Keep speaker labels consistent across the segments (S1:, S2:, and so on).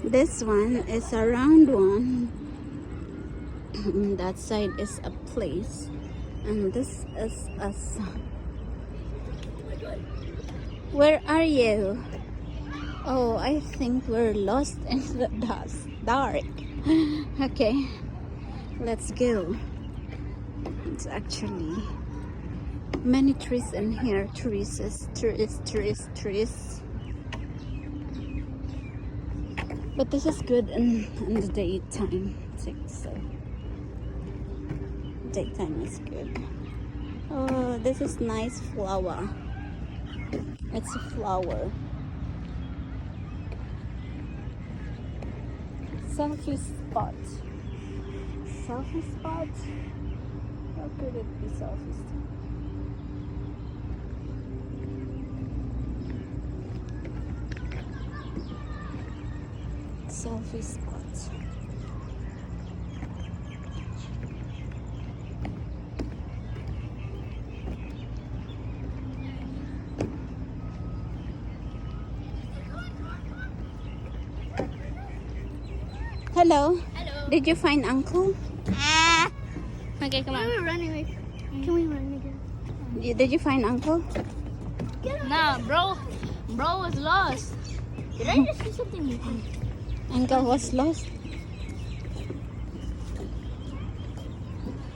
S1: This one is a round one. That side is a place, and this is us. Where are you? Oh, I think we're lost in the dark. Okay, let's go. It's actually many trees in here. Trees. But this is good in the daytime. So daytime is good. Oh, this is nice flower. It's a flower. Selfie spot. Selfie spot? How could it be selfie spot? Selfie spot. Hello.
S2: Hello.
S1: Did you find Uncle?
S2: Okay, come on. We're running away. Can we run again?
S1: Did you find Uncle?
S2: Nah, bro. Bro was lost. Did I just see something moving?
S1: Uncle was lost.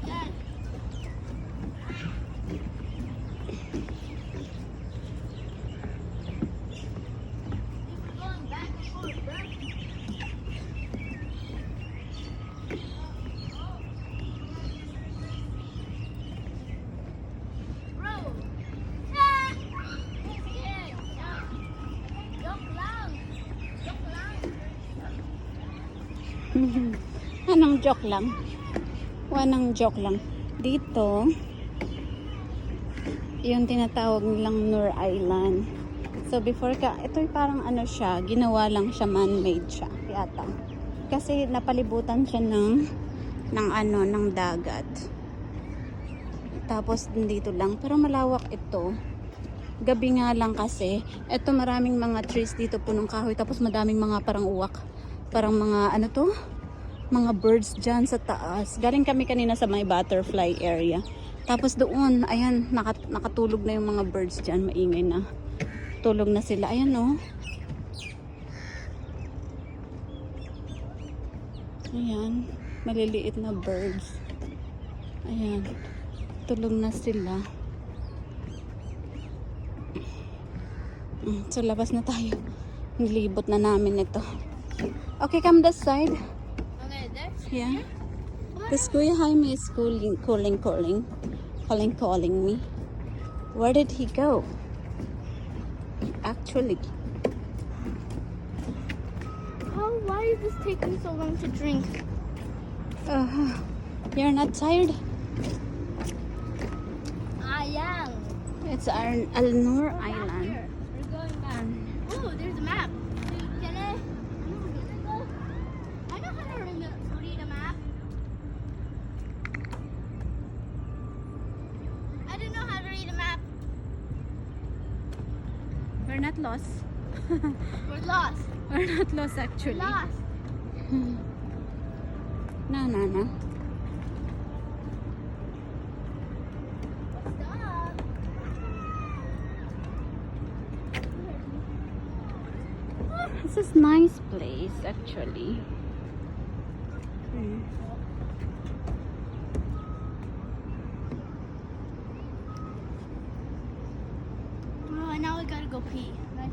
S2: Dad. We're going back and forth, bro. Bro. Ah! Yeah. Joke lang. Joke lang.
S1: Anong joke lang? Wanang joke lang. Dito, yung tinatawag nilang Noor Island. So before ito parang ano siya, ginawa lang siya, man-made siya yata. Kasi napalibutan siya ng dagat. Tapos dito lang, pero malawak ito. Gabi nga lang kasi, ito maraming mga trees dito, punong kahoy, tapos madaming mga parang uwak. Parang mga ano to? Mga birds dyan sa taas. Galing kami kanina sa may butterfly area. Tapos doon, ayan, nakatulog na yung mga birds dyan. Maingay na. Tulog na sila. Ayan, no? Ayan. Maliliit na birds. Ayan. Tulog na sila. So, labas na tayo. Nilibot na namin ito. Okay, come this side.
S2: Okay, that's
S1: Yeah. This Kuya Jaime is calling me. Where did he go? Actually.
S2: why is this taking so long to drink?
S1: You're not tired?
S2: I am.
S1: It's our Al Noor Island.
S2: We're going back. Oh, there's a map. Can I? I know how to read a map. I don't know how to read a map.
S1: We're not lost.
S2: We're lost.
S1: We're not lost actually.
S2: We're lost.
S1: No.
S2: Stop.
S1: This is nice place actually.
S2: Oh, and now we gotta go pee. Nice.